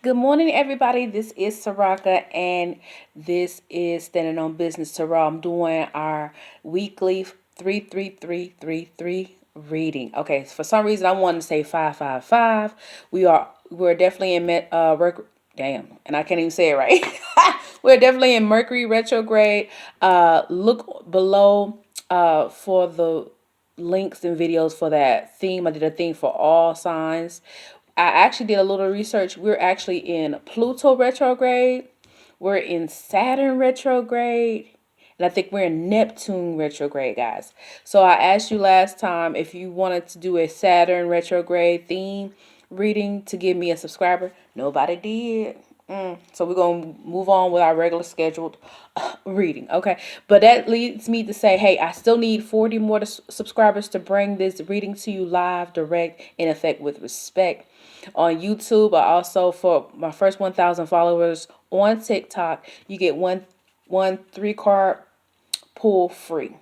Good morning, everybody. This is Saraka, and this is Standing on Business Sarah. I'm doing our weekly 33333 reading. Okay, for some reason I wanted to say 555. We're definitely in damn, and I can't even say it right. We're definitely in Mercury retrograde. Look below for the links and videos for that theme. I did a theme for all signs. I actually did a little research. We're actually in Pluto retrograde. We're in Saturn retrograde. And I think we're in Neptune retrograde, guys. So I asked you last time if you wanted to do a Saturn retrograde theme reading to give me a subscriber. Nobody did. So we're going to move on with our regular scheduled reading. Okay. But that leads me to say, hey, I still need 40 more subscribers to bring this reading to you live, direct, in effect with respect on YouTube. But also for my first 1,000 followers on TikTok, you get one 3 card pull free.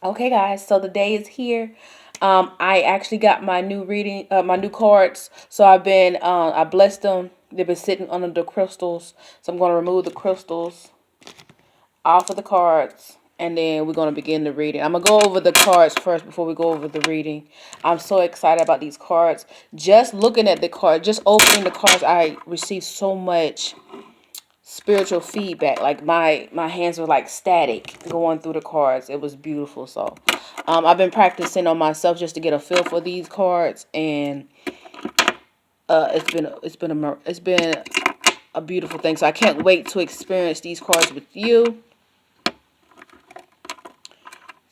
Okay, guys. So the day is here. I actually got my new reading, my new cards. So I blessed them. They've been sitting under the crystals. So I'm going to remove the crystals off of the cards. And then we're going to begin the reading. I'm going to go over the cards first before we go over the reading. I'm so excited about these cards. Just looking at the card, just opening the cards, I received so much spiritual feedback. Like my hands were like static going through the cards. It was beautiful. So I've been practicing on myself just to get a feel for these cards. And it's been a beautiful thing. So I can't wait to experience these cards with you.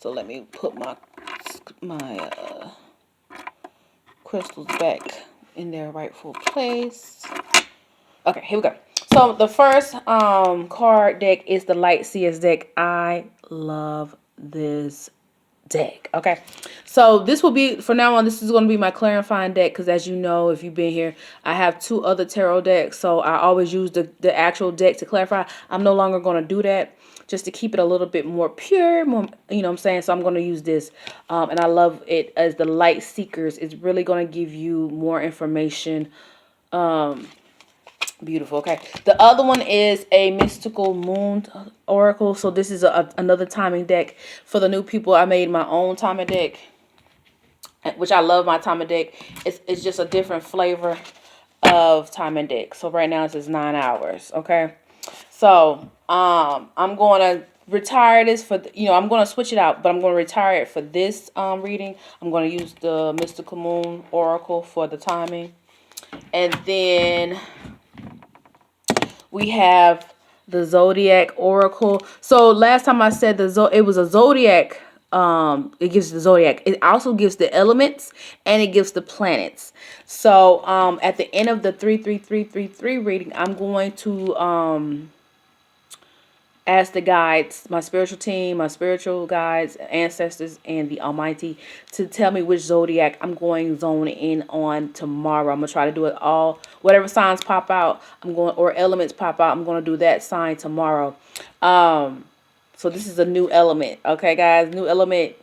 So let me put my crystals back in their rightful place. Okay, here we go. So the first card deck is the Light Seers deck. I love this deck. Okay, so this will be, for now on, this is going to be my clarifying deck, because as you know, if you've been here, I have 2 other tarot decks, so I always use the actual deck to clarify. I'm no longer going to do that, just to keep it a little bit more pure, more, you know what I'm saying? So I'm going to use this, and I love it as the Light Seekers. It's really going to give you more information. Beautiful. Okay, the other one is a Mystical Moon Oracle. So this is another timing deck. For the new people, I made my own timing deck, which I love. My timing deck, it's just a different flavor of timing deck. So right now it says 9 hours. Okay, so I'm going to retire this for I'm going to switch it out, but I'm going to retire it for this reading. I'm going to use the Mystical Moon Oracle for the timing. And then we have the Zodiac Oracle. So last time I said it was a Zodiac. It gives the Zodiac. It also gives the elements, and it gives the planets. So at the end of the 33333 reading, I'm going to ask the guides, my spiritual team, my spiritual guides, ancestors, and the Almighty to tell me which zodiac I'm going zone in on tomorrow. I'm going to try to do it all. Whatever signs pop out, or elements pop out, I'm going to do that sign tomorrow. So this is a new element. Okay, guys? New element,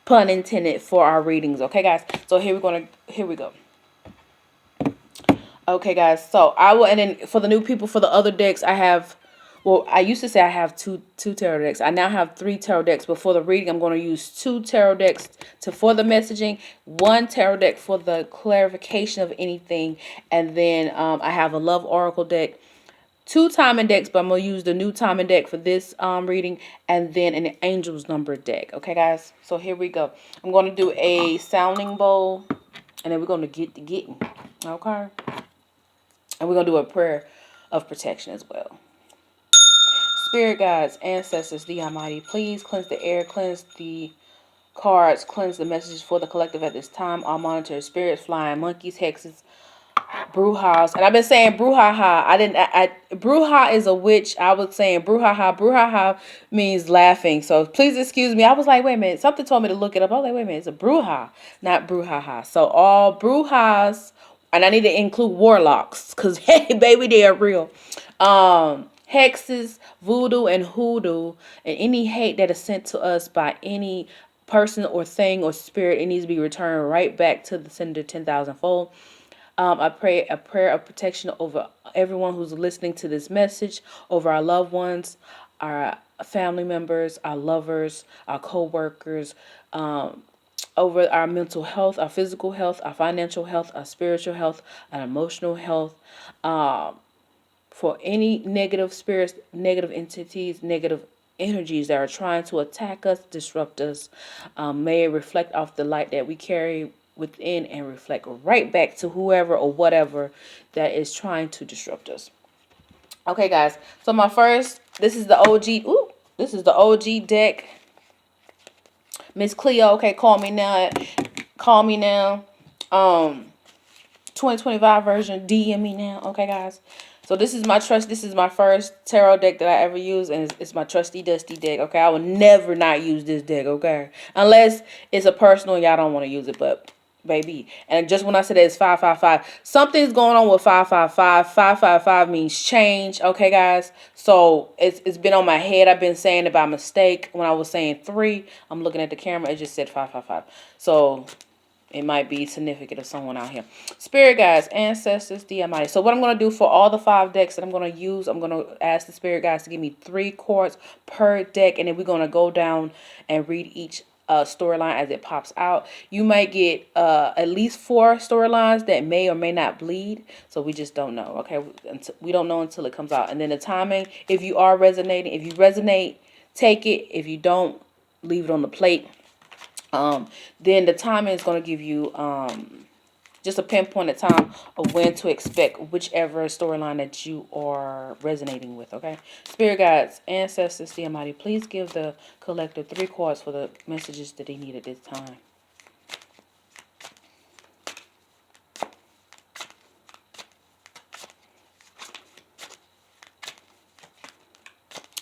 pun intended, for our readings. Okay, guys? So here we go. Okay, guys. So and then for the new people, for the other decks, I used to say I have two tarot decks. I now have 3 tarot decks. But for the reading, I'm going to use 2 tarot decks for the messaging, 1 tarot deck for the clarification of anything, and then I have a Love Oracle deck, 2 timing decks, but I'm going to use the new timing deck for this reading, and then an Angel's Number deck. Okay, guys? So here we go. I'm going to do a sounding bowl, and then we're going to get to getting. Okay? And we're going to do a prayer of protection as well. Spirit guides, ancestors, the Almighty, please cleanse the air, cleanse the cards, cleanse the messages for the collective at this time. All monitoring spirits, flying monkeys, hexes, brujas. And I've been saying bruhaha. Bruja is a witch. I was saying bruhaha. Bruhaha means laughing. So please excuse me. I was like, wait a minute. Something told me to look it up. I was like, wait a minute. It's a bruja, not bruhaha. So all brujas, and I need to include warlocks, because hey, baby, they are real. Hexes, voodoo, and hoodoo, and any hate that is sent to us by any person or thing or spirit, it needs to be returned right back to the sender 10,000 fold. I pray a prayer of protection over everyone who's listening to this message, over our loved ones, our family members, our lovers, our co-workers, over our mental health, our physical health, our financial health, our spiritual health, our emotional health, for any negative spirits, negative entities, negative energies that are trying to attack us, disrupt us. May it reflect off the light that we carry within and reflect right back to whoever or whatever that is trying to disrupt us. Okay, guys. So this is the OG. Ooh, this is the OG deck. Miss Cleo, okay, call me now. Call me now. 2025 version, DM me now. Okay, guys. So this is my first tarot deck that I ever use, and it's my trusty dusty deck. Okay, I will never not use this deck. Okay, unless it's a personal and y'all don't want to use it, but baby. And just when I said that it's 555, something's going on with 555. 555 means change. Okay, guys. So it's been on my head. I've been saying it by mistake when I was saying 3. I'm looking at the camera. It just said 555. So it might be significant of someone out here. Spirit guides, ancestors, DMI. So what I'm going to do for all the 5 decks that I'm going to use, I'm going to ask the spirit guides to give me 3 cards per deck. And then we're going to go down and read each storyline as it pops out. You might get at least 4 storylines that may or may not bleed. So we just don't know. Okay. We don't know until it comes out. And then the timing, if you are resonating, if you resonate, take it. If you don't, leave it on the plate. Then the timing is going to give you just a pinpointed time of when to expect whichever storyline that you are resonating with. Okay, spirit guides, ancestors, the Almighty, please give the collective 3 cards for the messages that they need at this time.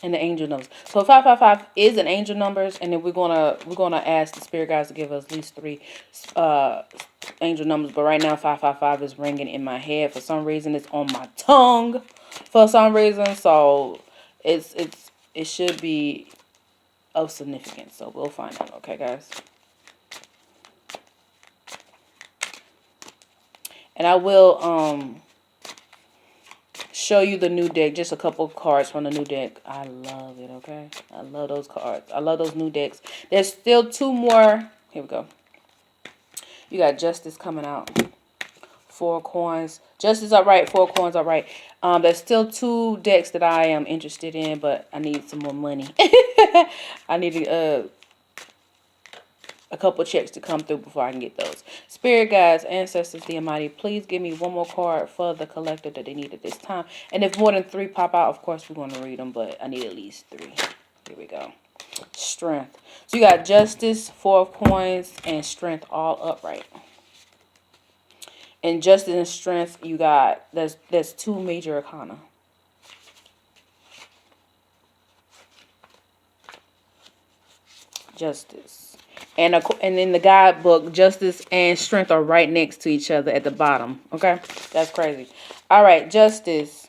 And the angel numbers. So 555 is an angel numbers, and then we're gonna ask the spirit guides to give us at least 3 angel numbers. But right now 555 is ringing in my head. For some reason it's on my tongue. For some reason, so it should be of significance. So we'll find out. Okay, guys. And I will show you the new deck, just a couple cards from the new deck. I love it. Okay, I love those cards. I love those new decks. There's still 2 more. Here we go. You got Justice coming out. 4 coins. Justice upright. 4 coins upright. There's still 2 decks that I am interested in, but I need some more money. I need a couple checks to come through before I can get those. Spirit guides, ancestors, the Almighty, please give me 1 more card for the collector that they need at this time. And if more than 3 pop out, of course we're going to read them, but I need at least 3. Here we go. Strength. So you got Justice, 4 of coins, and Strength all upright. And Justice and Strength, you got there's 2 major arcana. Justice. And in the guidebook, Justice and Strength are right next to each other at the bottom. Okay? That's crazy. All right, Justice.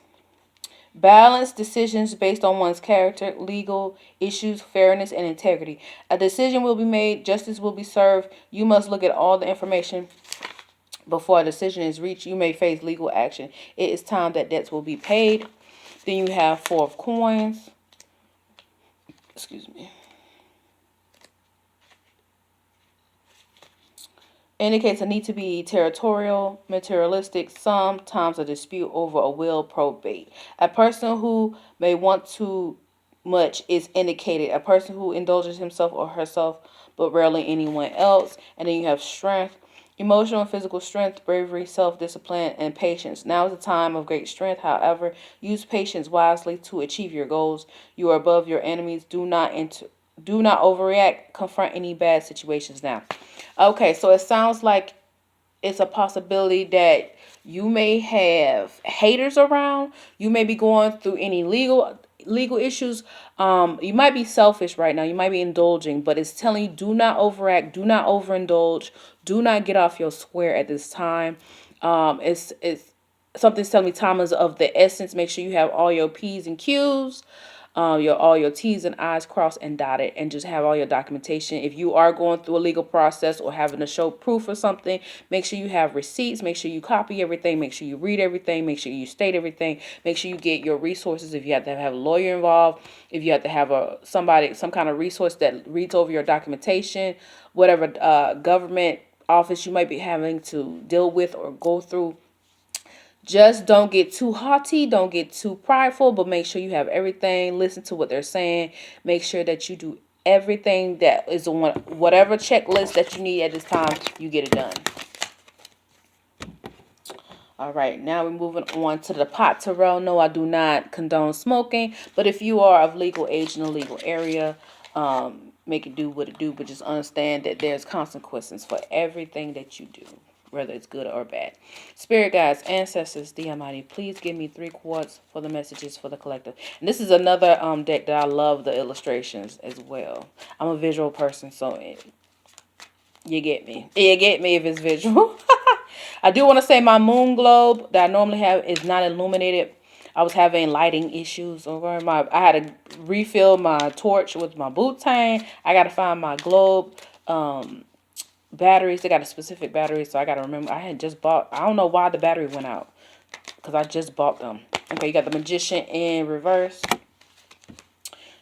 Balanced decisions based on one's character, legal issues, fairness, and integrity. A decision will be made. Justice will be served. You must look at all the information before a decision is reached. You may face legal action. It is time that debts will be paid. Then you have 4 of coins. Excuse me. Indicates a need to be territorial, materialistic, sometimes a dispute over a will probate. A person who may want too much is indicated. A person who indulges himself or herself, but rarely anyone else. And then you have strength, emotional and physical strength, bravery, self-discipline, and patience. Now is the time of great strength. However, use patience wisely to achieve your goals. You are above your enemies. Do not overreact. Confront any bad situations now. Okay, so it sounds like it's a possibility that you may have haters around. You may be going through any legal issues. You might be selfish right now. You might be indulging, but it's telling you do not overact, do not overindulge, do not get off your square at this time. It's something's telling me time is of the essence. Make sure you have all your P's and Q's. all your T's and I's crossed and dotted, and just have all your documentation. If you are going through a legal process or having to show proof or something, make sure you have receipts. Make sure you copy everything. Make sure you read everything. Make sure you state everything. Make sure you get your resources. If you have to have a lawyer involved, if you have to have some kind of resource that reads over your documentation, whatever government office you might be having to deal with or go through. Just don't get too haughty, don't get too prideful, but make sure you have everything. Listen to what they're saying. Make sure that you do everything that is on whatever checklist that you need at this time, you get it done. All right, now we're moving on to the pot Terrell. No, I do not condone smoking, but if you are of legal age in a legal area, make it do what it do, but just understand that there's consequences for everything that you do, whether it's good or bad. Spirit guides, ancestors, the Almighty, please give me 3 quarts for the messages for the collective. And this is another deck that I love the illustrations as well. I'm a visual person, so you get me. You get me if it's visual. I do want to say my moon globe that I normally have is not illuminated. I was having lighting issues over I had to refill my torch with my butane. I got to find my globe batteries. They got a specific battery, so I got to remember. I had just bought. I don't know why the battery went out because I just bought them. Okay, you got the Magician in reverse.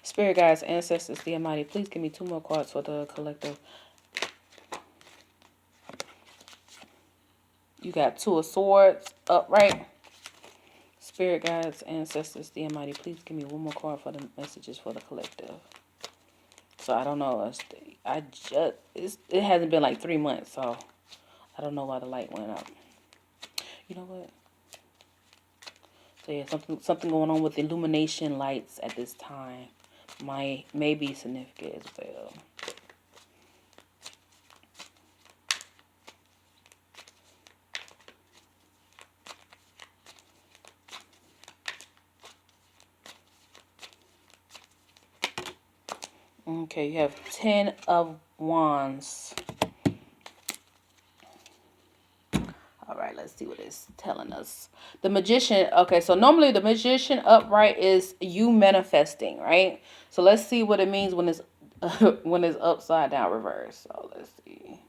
Spirit guides, ancestors, the Almighty, please give me 2 more cards for the collective. You got 2 of Swords upright. Spirit guides, ancestors, the Almighty, please give me 1 more card for the messages for the collective. So I don't know. It hasn't been like 3 months, so I don't know why the light went out. You know what? So yeah, something going on with illumination lights at this time may be significant as well. Okay, you have 10 of Wands. All right, let's see what it's telling us. The Magician. Okay, so normally the Magician upright is you manifesting, right? So let's see what it means when it's when it's upside down reverse. So let's see.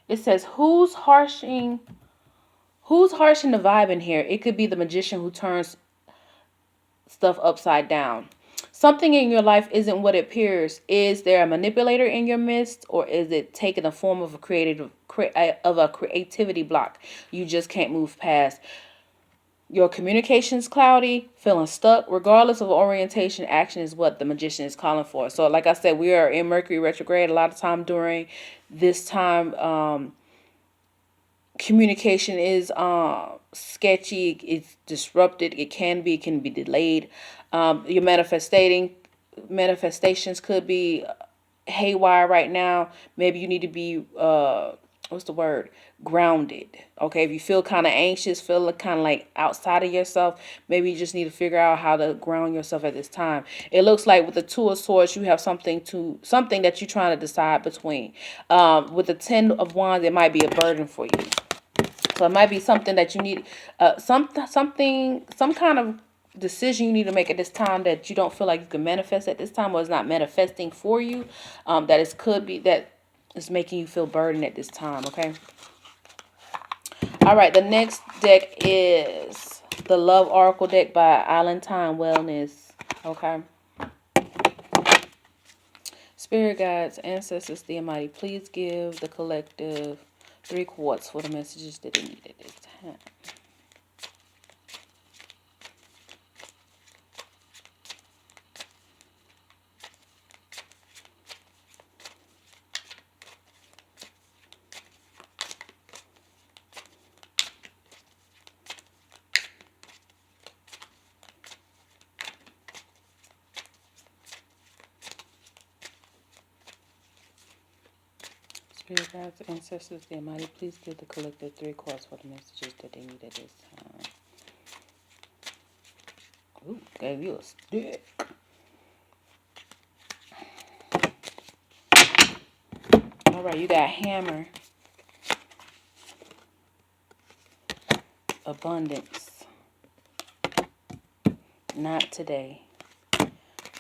It says who's harshing the vibe in here? It could be the Magician who turns stuff upside down. Something in your life isn't what it appears. Is there a manipulator in your midst, or is it taking the form of a creativity block you just can't move past? Your communication's cloudy, feeling stuck. Regardless of orientation, action is what the Magician is calling for. So like I said, we are in Mercury retrograde a lot of time during this time. Communication is sketchy, it's disrupted, it can be delayed. Your manifestations could be haywire right now. Maybe you need to be grounded. Okay, if you feel kind of anxious, feel kind of like outside of yourself, maybe you just need to figure out how to ground yourself at this time. It looks like with the 2 of Swords, you have something that you're trying to decide between. With the 10 of Wands, it might be a burden for you. So it might be something that you need, some kind of decision you need to make at this time that you don't feel like you can manifest at this time, or it's not manifesting for you. That is making you feel burdened at this time. Okay. All right. The next deck is the Love Oracle deck by Alentine Wellness. Okay. Spirit guides, ancestors, the Almighty, please give the collective 3 quarts for the messages that they need at this time. Spirit guides, ancestors, the Almighty, please give the collective 3 quarts for the messages that they need at this time. Ooh, gave you a stick. All right, you got Hammer, Abundance, Not today.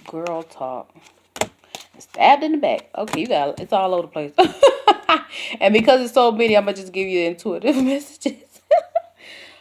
Girl talk. Stabbed in the back. Okay, you got it's all over the place. And because it's so many, I'm gonna just give you the intuitive messages.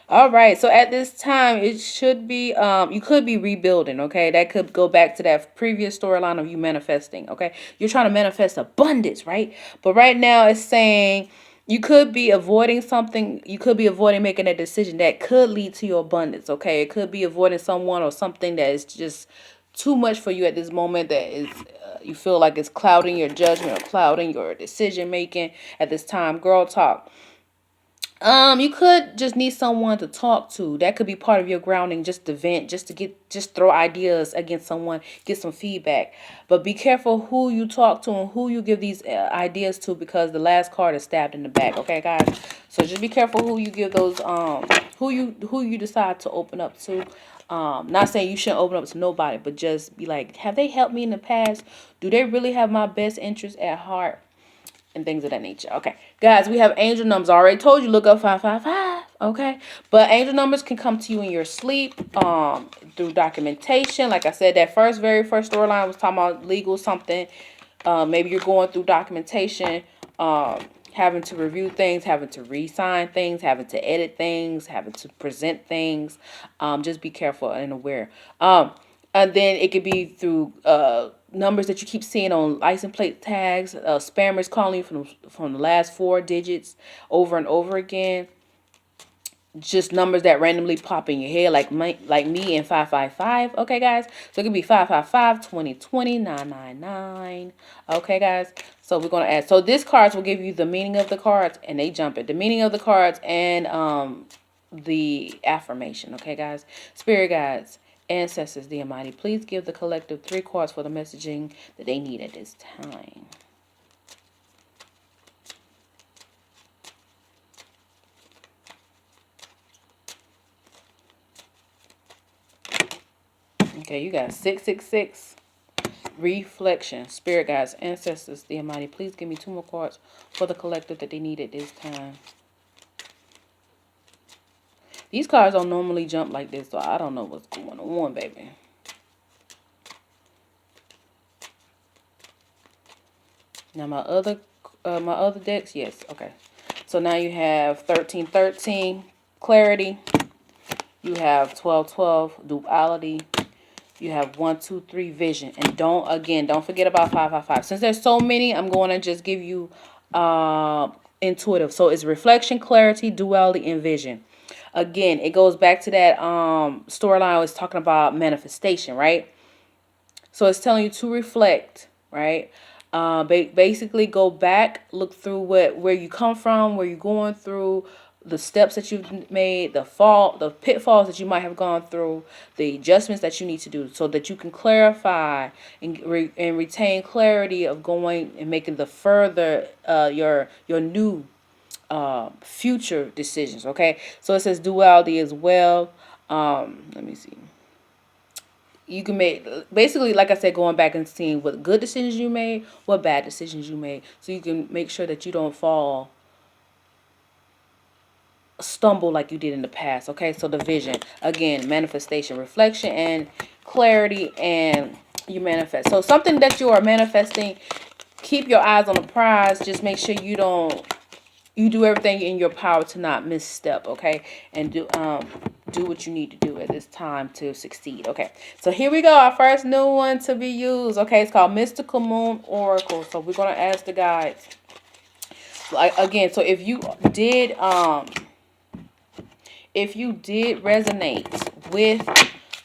All right, so at this time, it should be, you could be rebuilding, okay? That could go back to that previous storyline of you manifesting, okay? You're trying to manifest abundance, right? But right now, it's saying you could be avoiding something. You could be avoiding making a decision that could lead to your abundance, okay? It could be avoiding someone or something that is just too much for you at this moment, that is you feel like it's clouding your judgment or clouding your decision making at this time. Girl talk. You could just need someone to talk to. That could be part of your grounding, just to vent, just throw ideas against someone, get some feedback. But be careful who you talk to and who you give these ideas to, because the last card is stabbed in the back. Okay, guys. So just be careful who you give those, who you decide to open up to. Not saying you shouldn't open up to nobody, but just be like, have they helped me in the past? Do they really have my best interest at heart? And things of that nature. Okay, guys, we have angel numbers. I already told you, look up 555. Okay, but angel numbers can come to you in your sleep, through documentation. Like I said, that very first storyline was talking about legal something. Maybe you're going through documentation, having to review things, having to re-sign things, having to edit things, having to present things. Just be careful and aware. And then it could be through numbers that you keep seeing on license plate tags, spammers calling you from the last 4 digits over and over again. Just numbers that randomly pop in your head, like me and 555. Okay, guys. So it could be 555, 2020, 999. Okay, guys. So we're gonna add. So this cards will give you the meaning of the cards, and they jump it. The meaning of the cards and the affirmation. Okay, guys. Spirit guides, ancestors, the Almighty, please give the collective 3 cards for the messaging that they need at this time. Okay, you got 666. Reflection. Spirit guides, ancestors, the Almighty, please give me 2 more cards for the collective that they need at this time. These cards don't normally jump like this, so I don't know what's going on, baby. Now my other decks, yes, okay. So now you have 1313, clarity. You have 1212, duality. You have 123, vision. And don't forget about 555. Since there's so many, I'm going to just give you intuitive. So it's reflection, clarity, duality, and vision. Again, it goes back to that storyline I was talking about, manifestation, right? So it's telling you to reflect, right? Basically go back, look through where you come from, where you're going through, the steps that you've made, the pitfalls that you might have gone through, the adjustments that you need to do, so that you can clarify and retain clarity of going and making the further your new future decisions. Okay, so it says duality as well. Let me see. You can make, basically, like I said, going back and seeing what good decisions you made, what bad decisions you made, so you can make sure that you don't stumble like you did in the past. Okay, so the vision, again, manifestation, reflection, and clarity, and you manifest. So something that you are manifesting, keep your eyes on the prize. Just make sure you do everything in your power to not misstep, okay? And do what you need to do at this time to succeed. Okay, so here we go, our first new one to be used. Okay, it's called Mystical Moon Oracle. So we're gonna ask the guides. Like, again, so if you did resonate with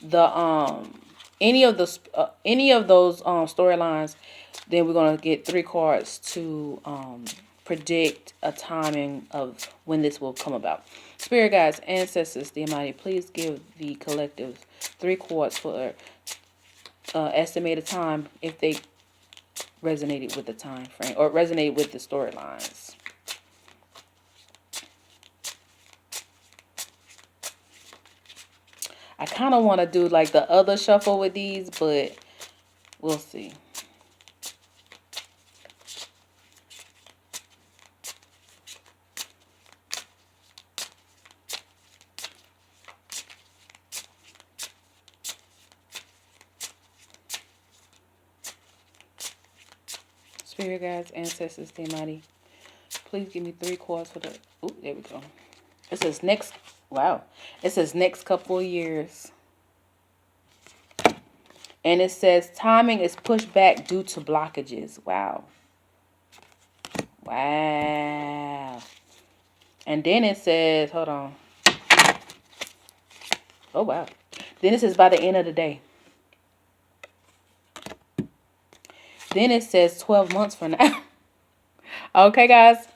the any of those storylines, then we're gonna get 3 cards to predict a timing of when this will come about. Spirit guides, ancestors, the Almighty, please give the collective 3 cards for estimated time if they resonated with the time frame or resonated with the storylines. I kind of want to do like the other shuffle with these, but we'll see. Spirit guides, ancestors, the Almighty. Please give me 3 cards for the... Ooh, there we go. It says next... Wow. It says next couple of years. And it says timing is pushed back due to blockages. Wow. Wow. And then it says... Hold on. Oh, wow. Then it says by the end of the day. Then it says 12 months from now. Okay, guys.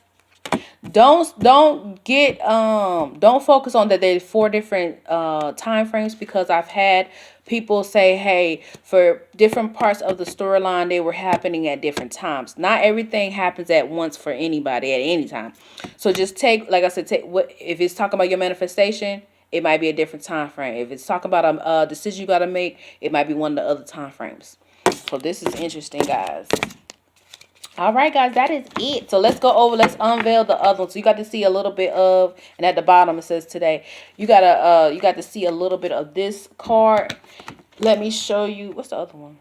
Don't focus on that there's 4 different time frames, because I've had people say, hey, for different parts of the storyline, they were happening at different times. Not everything happens at once for anybody at any time. So just take, like I said, take what if it's talking about your manifestation, it might be a different time frame. If it's talking about a decision you got to make, it might be one of the other time frames. So this is interesting, guys. All right, guys, that is it. So let's go over, let's unveil the other one. So you got to see a little bit of, and at the bottom it says today. You got to see a little bit of this card. Let me show you. What's the other one?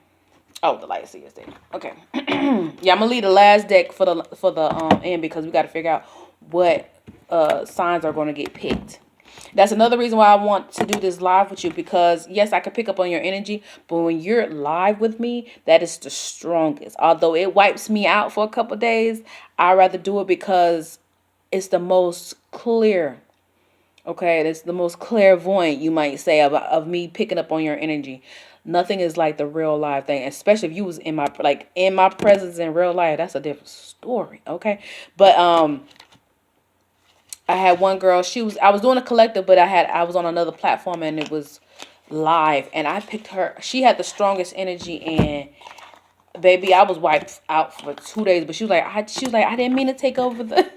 Oh, the light seers deck. Okay. Yeah, I'm gonna leave the last deck for the end, because we got to figure out what signs are going to get picked. That's another reason why I want to do this live with you, because yes, I can pick up on your energy, but when you're live with me, that is the strongest. Although it wipes me out for a couple of days, I'd rather do it because it's the most clear. Okay, it's the most clairvoyant, you might say, of me picking up on your energy. Nothing is like the real live thing, especially if you was in my presence in real life. That's a different story. Okay, but I had one girl, I was doing a collective, but I was on another platform and it was live, and I picked her. She had the strongest energy, and baby, I was wiped out for 2 days, but she was like, I didn't mean to take over the,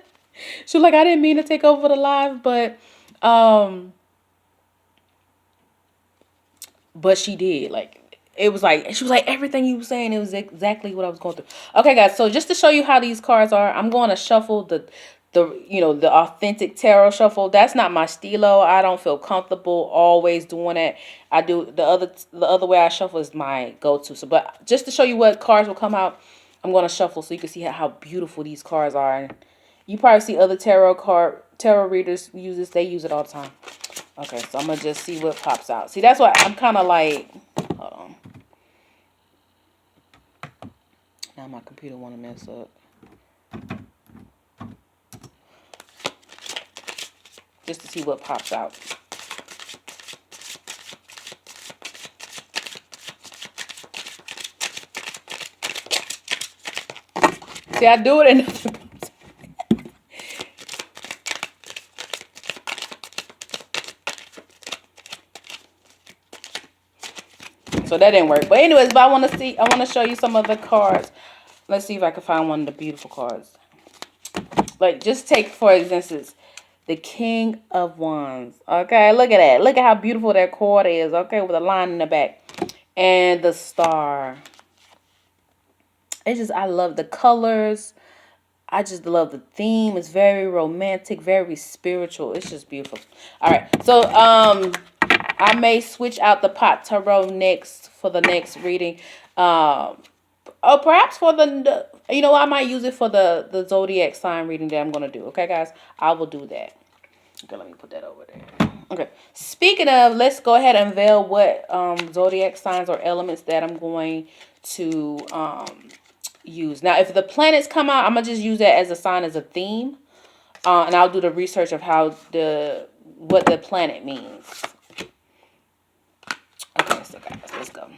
she was like, I didn't mean to take over the live, but she did. Like, it was like, she was like, everything you were saying, it was exactly what I was going through. Okay, guys, so just to show you how these cards are, I'm going to shuffle the authentic tarot shuffle. That's not my stilo. I don't feel comfortable always doing it. I do the other way I shuffle is my go-to. So, but just to show you what cards will come out, I'm going to shuffle so you can see how beautiful these cards are. And you probably see other tarot readers use this. They use it all the time. Okay, so I'm going to just see what pops out. See, that's why I'm kind of like, hold on. Now my computer want to mess up. Just to see what pops out. See, I do it in so that didn't work. But anyways, but I want to show you some of the cards. Let's see if I can find one of the beautiful cards. Like, just take, for instance, the King of Wands. Okay, look at that. Look at how beautiful that card is. Okay, with a line in the back. And the Star. It's just, I love the colors. I just love the theme. It's very romantic, very spiritual. It's just beautiful. All right, so I may switch out the pot tarot next for the next reading. Oh, perhaps for I might use it for the zodiac sign reading that I'm going to do. Okay, guys? I will do that. Okay, let me put that over there. Okay. Speaking of, let's go ahead and unveil what zodiac signs or elements that I'm going to use. Now, if the planets come out, I'm going to just use that as a sign, as a theme. And I'll do the research of what the planet means. Okay, so guys, let's go.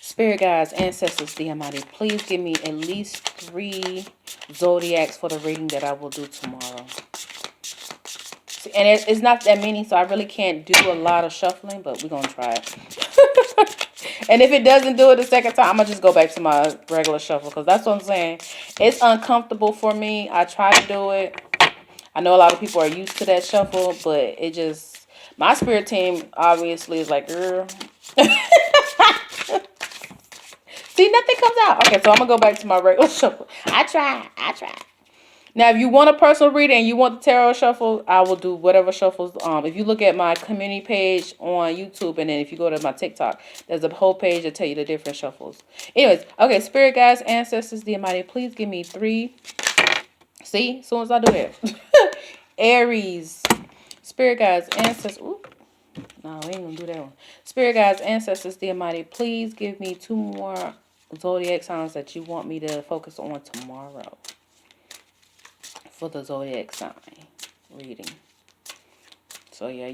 Spirit guides, ancestors, the Almighty, please give me at least 3 zodiacs for the reading that I will do tomorrow. See, and it's not that many, so I really can't do a lot of shuffling, but we're going to try it. And if it doesn't do it the second time, I'm going to just go back to my regular shuffle, because that's what I'm saying. It's uncomfortable for me. I try to do it. I know a lot of people are used to that shuffle, but it just, my spirit team obviously is like, girl. See, nothing comes out. Okay, so I'm going to go back to my regular shuffle. I try. Now, if you want a personal reading and you want the tarot shuffle, I will do whatever shuffles. If you look at my community page on YouTube, and then if you go to my TikTok, there's a whole page that tell you the different shuffles. Anyways, okay, spirit guides, ancestors, the Almighty, please give me 3. See, as soon as I do it, Aries, spirit guides, ancestors. Ooh, no, we ain't gonna do that one. Spirit guides, ancestors, the Almighty, please give me 2 more zodiac signs that you want me to focus on tomorrow for the zodiac sign reading. So yeah,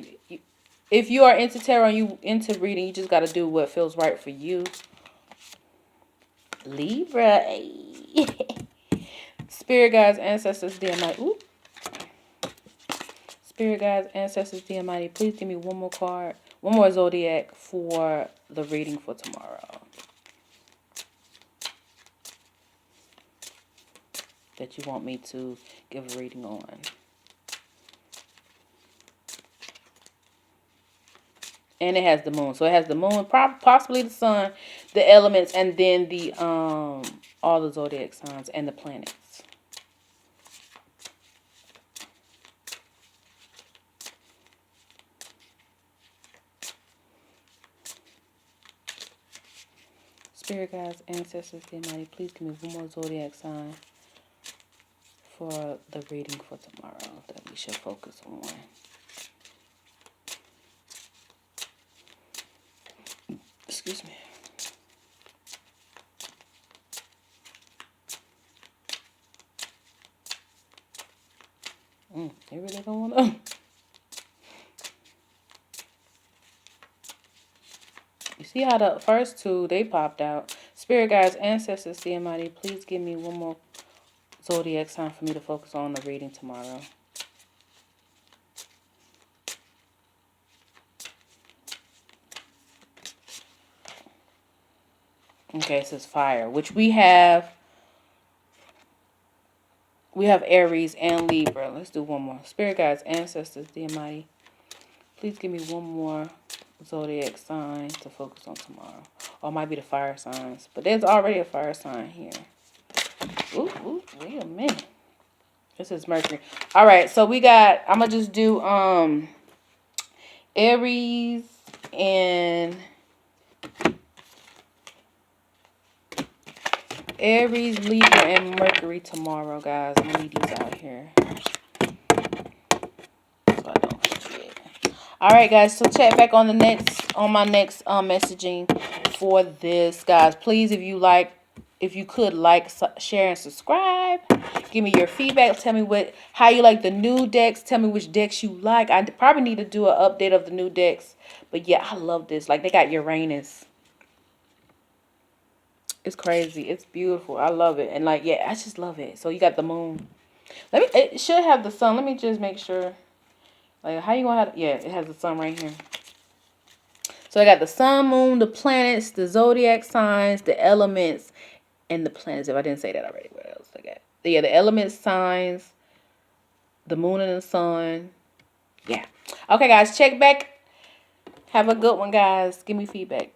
if you are into tarot and you into reading, you just got to do what feels right for you. Libra. Spirit guides, ancestors, dear mighty. Ooh. Spirit guides, ancestors, dear mighty, please give me 1 more card, 1 more zodiac for the reading for tomorrow that you want me to give a reading on. And it has the moon. So it has the moon, possibly the sun, the elements, and then the all the zodiac signs and the planets. Spirit guides, ancestors, dear mighty, please give me 1 more zodiac sign for the reading for tomorrow that we should focus on. Excuse me. They really don't want to. You see how the first 2, they popped out. Spirit guides, ancestors, dear mighty, please give me 1 more zodiac sign for me to focus on the reading tomorrow. Okay, it says fire, which we have Aries and Libra. Let's do 1 more. Spirit guides, ancestors, dear mighty, please give me 1 more zodiac sign to focus on tomorrow. Or it might be the fire signs, but there's already a fire sign here. Ooh, wait a minute. This is Mercury. All right, so we got, I'm gonna just do Aries and Libra, and Mercury tomorrow, guys. I'm gonna leave these out here so I don't forget. All right, guys. So check back on my next messaging for this, guys. Please, if you could like, share, and subscribe. Give me your feedback. Tell me how you like the new decks. Tell me which decks you like. I probably need to do an update of the new decks. But yeah, I love this. Like, they got Uranus. It's crazy. It's beautiful. I love it. And like, yeah, I just love it. So you got the moon. It should have the sun. Let me just make sure. Like, how you gonna have? Yeah, it has the sun right here. So I got the sun, moon, the planets, the zodiac signs, the elements, and the planets. If I didn't say that already, what else I got? Yeah, the elements, signs, the moon and the sun. Yeah. Okay, guys, check back. Have a good one, guys. Give me feedback.